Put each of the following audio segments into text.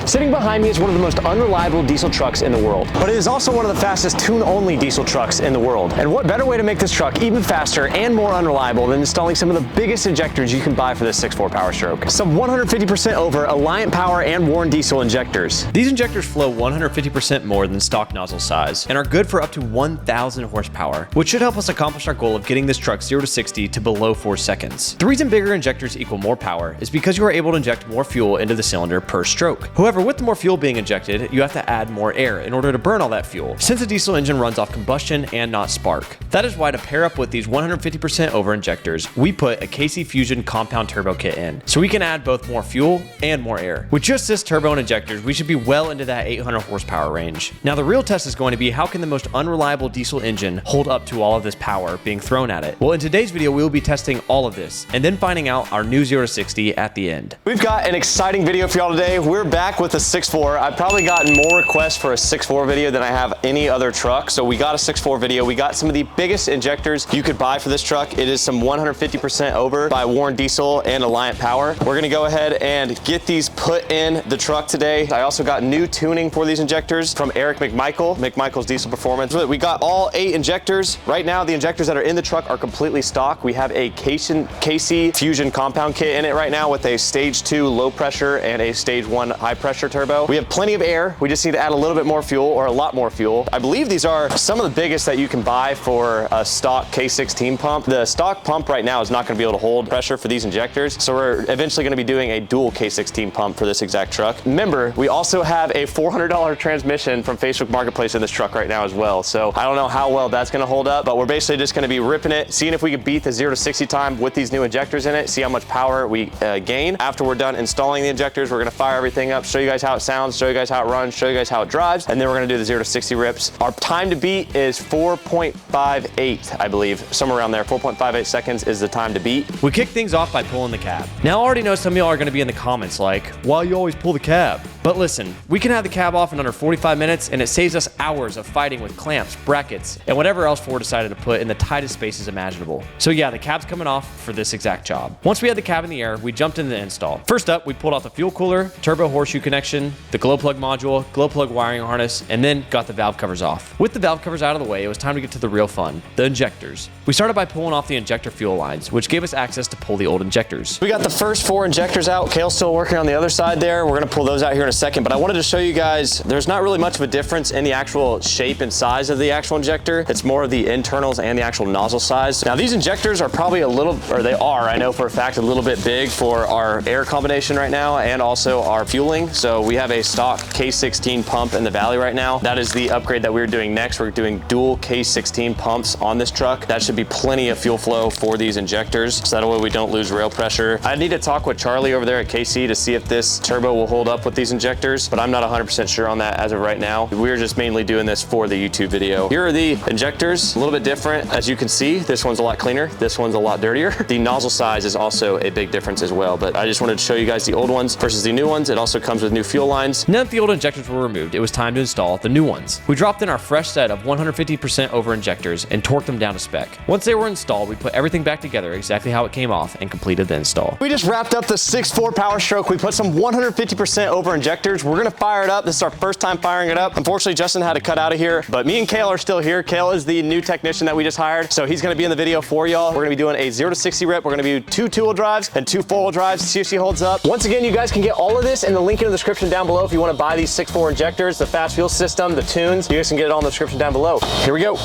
Sitting behind me is one of the most unreliable diesel trucks in the world, but it is also one of the fastest tune-only diesel trucks in the world. And what better way to make this truck even faster and more unreliable than installing some of the biggest injectors you can buy for this 6.4 Powerstroke. Some 150% over Alliant Power and Warren diesel injectors. These injectors flow 150% more than stock nozzle size and are good for up to 1,000 horsepower, which should help us accomplish our goal of getting this truck 0 to 60 to below 4 seconds. The reason bigger injectors equal more power is because you are able to inject more fuel into the cylinder per stroke. However, with the more fuel being injected, you have to add more air in order to burn all that fuel, since a diesel engine runs off combustion and not spark. That is why to pair up with these 150% over injectors, we put a KC Fusion compound turbo kit in, so we can add both more fuel and more air. With just this turbo and injectors, we should be well into that 800 horsepower range. Now the real test is going to be how can the most unreliable diesel engine hold up to all of this power being thrown at it. Well, in today's video, we will be testing all of this and then finding out our new 0 to 60 at the end. We've got an exciting video for y'all today. We're back with a 6.4. I've probably gotten more requests for a 6.4 video than I have any other truck. So we got a 6.4 video. We got some of the biggest injectors you could buy for this truck. It is some 150% over by Warren Diesel and Alliant Power. We're gonna go ahead and get these put in the truck today. I also got new tuning for these injectors from Eric McMichael's Diesel Performance. We got all 8 injectors. Right now, the injectors that are in the truck are completely stock. We have a KC Fusion compound kit in it right now with a stage 2 low pressure and a stage 1 high pressure turbo. We have plenty of air. We just need to add a little bit more fuel, or a lot more fuel. I believe these are some of the biggest that you can buy for a stock K16 pump. The stock pump right now is not going to be able to hold pressure for these injectors, so we're eventually going to be doing a dual K16 pump for this exact truck. Remember, we also have a $400 transmission from Facebook Marketplace in this truck right now as well, so I don't know how well that's going to hold up, but we're basically just going to be ripping it, seeing if we can beat the 0 to 60 time with these new injectors in it, see how much power we gain. After we're done installing the injectors, we're going to fire everything up, show you guys how it sounds, show you guys how it runs, show you guys how it drives, and then we're going to do the 0 to 60 rips. Our time to beat is 4.58, I believe, somewhere around there. 4.58 seconds is the time to beat. We kick things off by pulling the cab. Now I already know some of y'all are going to be in the comments like, why you always pull the cab? But listen, we can have the cab off in under 45 minutes and it saves us hours of fighting with clamps, brackets, and whatever else Ford decided to put in the tightest spaces imaginable. So yeah, the cab's coming off for this exact job. Once we had the cab in the air, we jumped into the install. First up, we pulled off the fuel cooler, turbo horseshoe connection, the glow plug module, glow plug wiring harness, and then got the valve covers off. With the valve covers out of the way, it was time to get to the real fun, the injectors. We started by pulling off the injector fuel lines, which gave us access to pull the old injectors. We got the first 4 injectors out. Kale's still working on the other side there. We're gonna pull those out here in a second, but I wanted to show you guys, there's not really much of a difference in the actual shape and size of the actual injector. It's more of the internals and the actual nozzle size. Now these injectors are probably a little, or they are, I know for a fact, a little bit big for our air combination right now and also our fueling. So we have a stock K16 pump in the Valley right now. That is the upgrade that we're doing next. We're doing dual K16 pumps on this truck. That should be plenty of fuel flow for these injectors, so that way we don't lose rail pressure. I need to talk with Charlie over there at KC to see if this turbo will hold up with these injectors, but I'm not 100% sure on that as of right now. We're just mainly doing this for the YouTube video. Here are the injectors, a little bit different. As you can see, this one's a lot cleaner. This one's a lot dirtier. The nozzle size is also a big difference as well, but I just wanted to show you guys the old ones versus the new ones. It also comes with new fuel lines. Now that the old injectors were removed, it was time to install the new ones. We dropped in our fresh set of 150% over injectors and torqued them down to spec. Once they were installed, we put everything back together exactly how it came off and completed the install. We just wrapped up the 6.4 Powerstroke. We put some 150% over injectors. We're gonna fire it up. This is our first time firing it up. Unfortunately, Justin had to cut out of here, but me and Kale are still here. Kale is the new technician that we just hired, so he's gonna be in the video for y'all. We're gonna be doing a 0 to 60 rip. We're gonna do 2 two-wheel drives and 2 four-wheel drives to see if she holds up. Once again, you guys can get all of this in the link in the description down below if you wanna buy these 6.4 injectors, the fast fuel system, the tunes. You guys can get it all in the description down below. Here we go.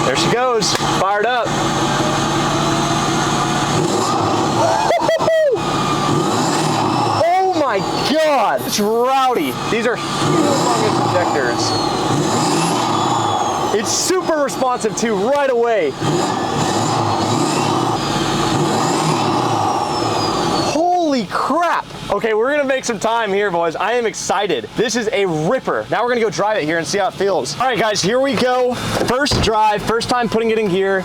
There she goes, fired up. Oh my God, it's rowdy. These are humongous injectors. It's super responsive too, right away. Holy crap. Okay, we're gonna make some time here, boys. I am excited. This is a ripper. Now we're gonna go drive it here and see how it feels. All right, guys, here we go. First drive, first time putting it in gear.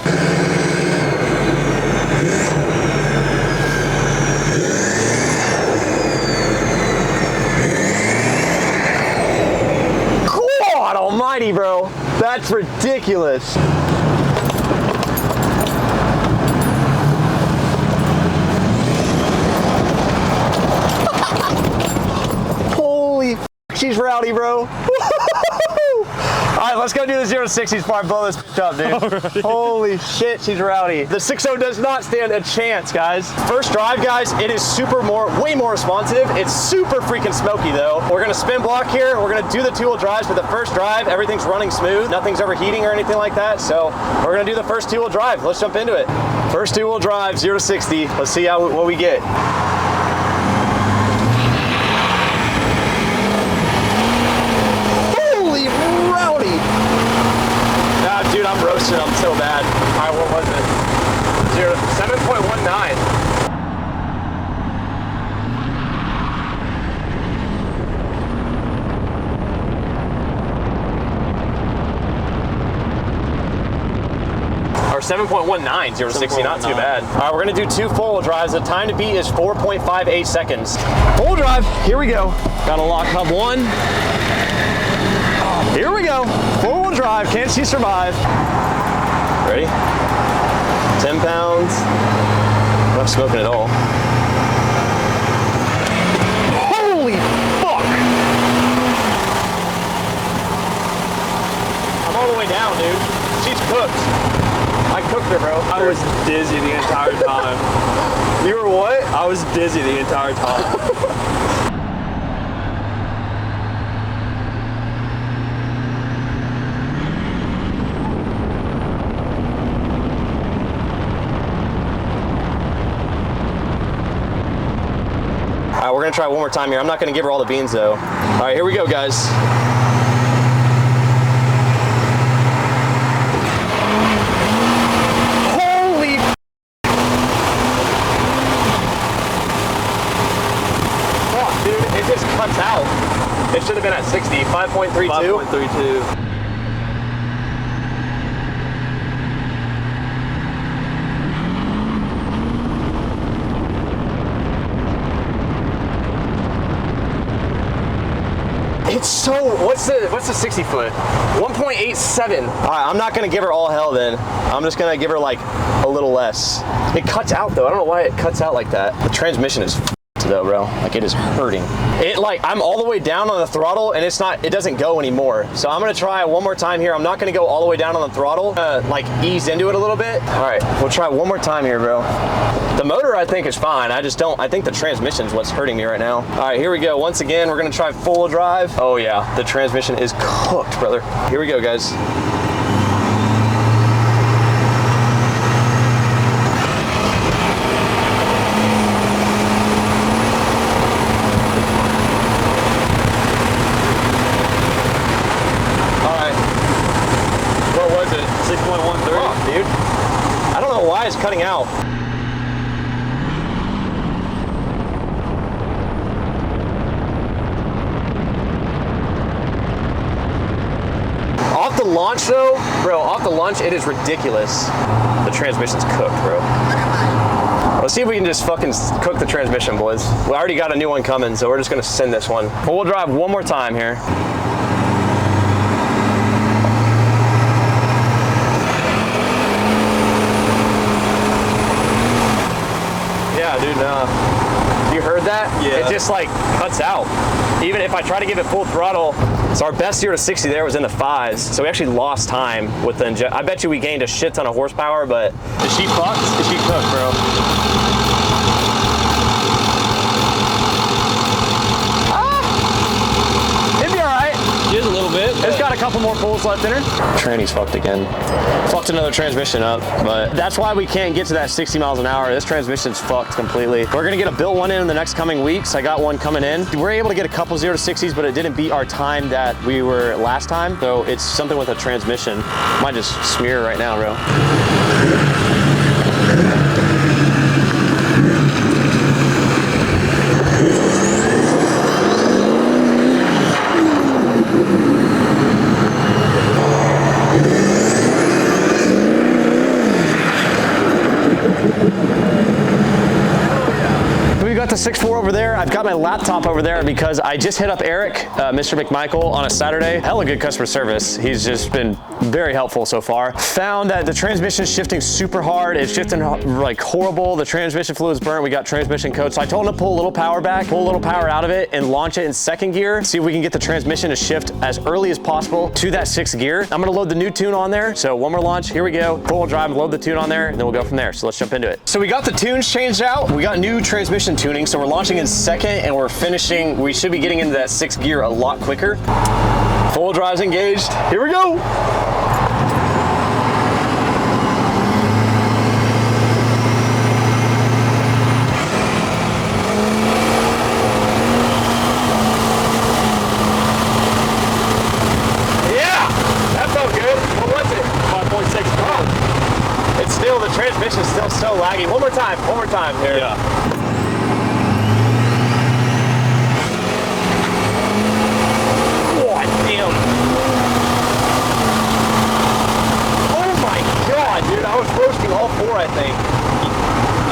God almighty, bro. That's ridiculous. she's rowdy, bro. All right, let's go do the 0 to 60s before I blow this bitch up, dude. Alrighty. Holy shit, she's rowdy. The 6.0 does not stand a chance, guys. First drive, guys, it is way more responsive. It's super freaking smoky, though. We're gonna spin block here. We're gonna do the 2-wheel drives, but the first drive, everything's running smooth. Nothing's overheating or anything like that. So we're gonna do the first 2-wheel drive. Let's jump into it. First 2-wheel drive, 0 to 60. Let's see what we get. Dude, I'm roasted. I'm so bad. All right, what was it? 7.19. Or 7.19, 0 to 60, not too bad. All right, we're gonna do 2 full drives. The time to beat is 4.58 seconds. Full drive, here we go. Gotta lock hub 1. Here we go. 4-wheel drive. Can she survive? Ready? 10 pounds. I'm not smoking at all. Holy fuck! I'm all the way down, dude. She's cooked. I cooked her, bro. I was dizzy the entire time. You were what? I was dizzy the entire time. All right, we're gonna try one more time here. I'm not gonna give her all the beans though. All right, here we go, guys. Holy fuck, dude, it just cuts out. It should have been at 60, 5.32. 5.32. It's so, what's the 60 foot? 1.87. All right, I'm not gonna give her all hell then. I'm just gonna give her like a little less. It cuts out though. I don't know why it cuts out like that. The transmission is though, bro. Like, it is hurting. It, like, I'm all the way down on the throttle and it doesn't go anymore. So I'm gonna try one more time here. I'm not gonna go all the way down on the throttle, like ease into it a little bit. All right, we'll try one more time here, bro. The motor I think is fine. I think the transmission's what's hurting me right now. All right, here we go. Once again, we're gonna try full drive. Oh yeah, the transmission is cooked, brother. Here we go, guys. Is cutting out. Off the launch though, bro, off the launch it is ridiculous. The transmission's cooked, bro. Let's see if we can just fucking cook the transmission, boys. We already got a new one coming, so we're just gonna send this one. But we'll drive one more time here. Dude, you heard that? Yeah. It just like cuts out. Even if I try to give it full throttle, so our best 0 to 60 there was in the 5s, so we actually lost time with the injector. I bet you we gained a shit ton of horsepower, but is she fucked? Is she cooked, bro? It'd be all right. She is a little bit. It's got a couple more pulls left in her. Tranny's fucked again. Fucked another transmission up, but that's why we can't get to that 60 miles an hour. This transmission's fucked completely. We're gonna get a built one in the next coming weeks. I got one coming in. We were able to get a couple 0 to 60s, but it didn't beat our time that we were last time. So it's something with a transmission. Might just smear right now, bro. 6.4 over there. I've got my laptop over there because I just hit up Eric, Mr. McMichael, on a Saturday. Hella good customer service. He's just been very helpful so far. Found that the transmission is shifting super hard. It's shifting like horrible. The transmission fluid's burnt. We got transmission code. So I told him to pull a little power back, pull a little power out of it, and launch it in second gear. See if we can get the transmission to shift as early as possible to that sixth gear. I'm gonna load the new tune on there. So one more launch, here we go. Four-wheel drive, load the tune on there, and then we'll go from there. So let's jump into it. So we got the tunes changed out. We got new transmission tuning. So we're launching in second and we're finishing. We should be getting into that sixth gear a lot quicker. Four-wheel drive's engaged. Here we go. The transmission is still so laggy. One more time here. Yeah. God damn. Oh my God, dude, I was roasting all four, I think.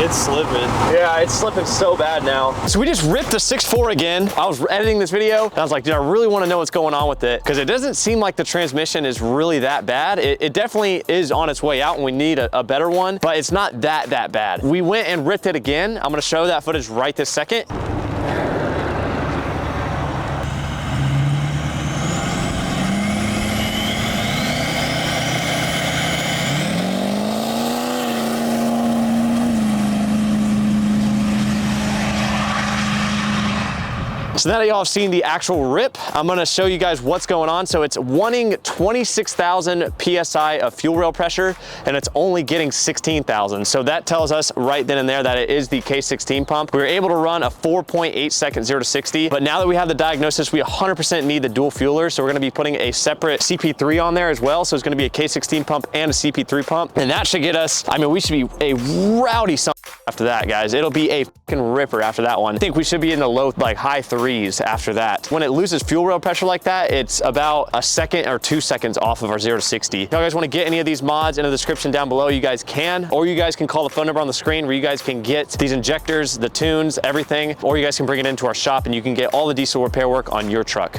It's slipping. Yeah, it's slipping so bad now. So we just ripped the 6.4 again. I was editing this video, and I was like, dude, I really want to know what's going on with it, because it doesn't seem like the transmission is really that bad. It definitely is on its way out, and we need a better one, but it's not that bad. We went and ripped it again. I'm gonna show that footage right this second. So now that y'all have seen the actual rip, I'm gonna show you guys what's going on. So it's wanting 26,000 PSI of fuel rail pressure, and it's only getting 16,000. So that tells us right then and there that it is the K16 pump. We were able to run a 4.8 second 0 to 60, but now that we have the diagnosis, we 100% need the dual fueler. So we're gonna be putting a separate CP3 on there as well. So it's gonna be a K16 pump and a CP3 pump. And that should get us, I mean, we should be a rowdy son after that, guys. It'll be a fucking ripper after that one. I think we should be in the low, like high 3s after that. When it loses fuel rail pressure like that, it's about a second or 2 seconds off of our 0 to 60. If you guys want to get any of these mods in the description down below, you guys can, or you guys can call the phone number on the screen where you guys can get these injectors, the tunes, everything, or you guys can bring it into our shop and you can get all the diesel repair work on your truck.